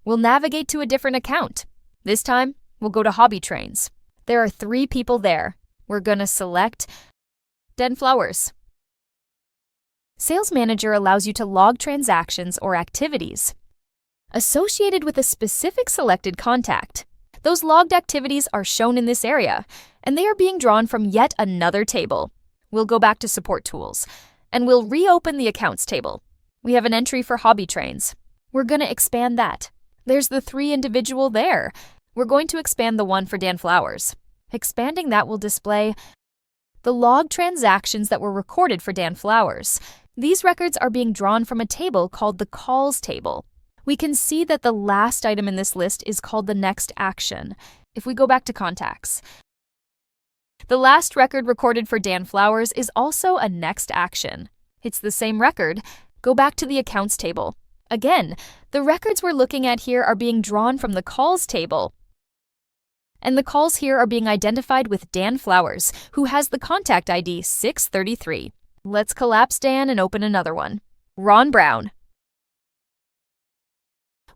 We'll navigate to a different account. This time, we'll go to Hobby Trains. There are 3 people there. We're gonna select Dan Flowers. Sales Manager allows you to log transactions or activities associated with a specific selected contact. Those logged activities are shown in this area, and they are being drawn from yet another table. We'll go back to Support Tools, and we'll reopen the Accounts table. We have an entry for Hobby Trains. We're going to expand that. There's the 3 individual there. We're going to expand the one for Dan Flowers. Expanding that will display the logged transactions that were recorded for Dan Flowers. These records are being drawn from a table called the Calls table. We can see that the last item in this list is called the Next Action. If we go back to Contacts, the last record recorded for Dan Flowers is also a Next Action. It's the same record. Go back to the Accounts table. Again, the records we're looking at here are being drawn from the Calls table. And the calls here are being identified with Dan Flowers, who has the contact ID 633. Let's collapse Dan and open another one. Ron Brown.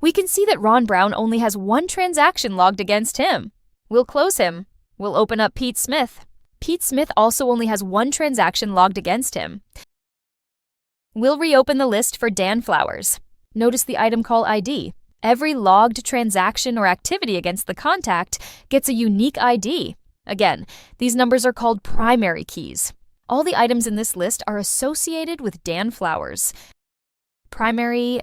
We can see that Ron Brown only has 1 transaction logged against him. We'll close him. We'll open up Pete Smith. Pete Smith also only has 1 transaction logged against him. We'll reopen the list for Dan Flowers. Notice the item call ID. Every logged transaction or activity against the contact gets a unique ID. Again, these numbers are called primary keys. All the items in this list are associated with Dan Flowers. Primary,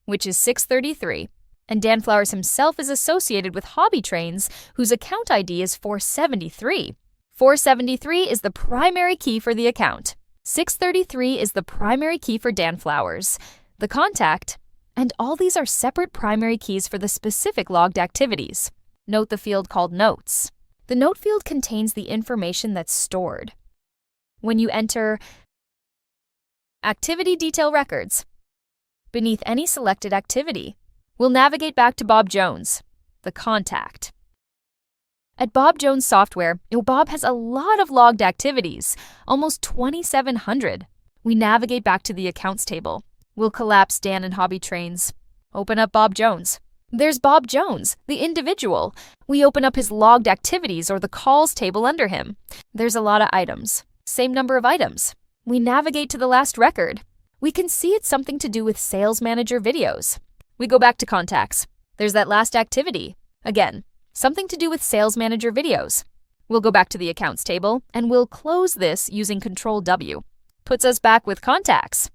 which is 633, and Dan Flowers himself is associated with Hobby Trains, whose account ID is 473. 473 is the primary key for the account. 633 is the primary key for Dan Flowers, the contact, and all these are separate primary keys for the specific logged activities. Note the field called Notes. The note field contains the information that's stored. When you enter Activity Detail Records, beneath any selected activity, we'll navigate back to Bob Jones, the contact. At Bob Jones Software, Bob has a lot of logged activities, almost 2,700. We navigate back to the Accounts table. We'll collapse Dan and Hobby Trains. Open up Bob Jones. There's Bob Jones, the individual. We open up his logged activities or the calls table under him. There's a lot of items. Same number of items. We navigate to the last record. We can see it's something to do with Sales Manager videos. We go back to Contacts. There's that last activity. Again, something to do with Sales Manager videos. We'll go back to the Accounts table, and we'll close this using Control W. Puts us back with Contacts.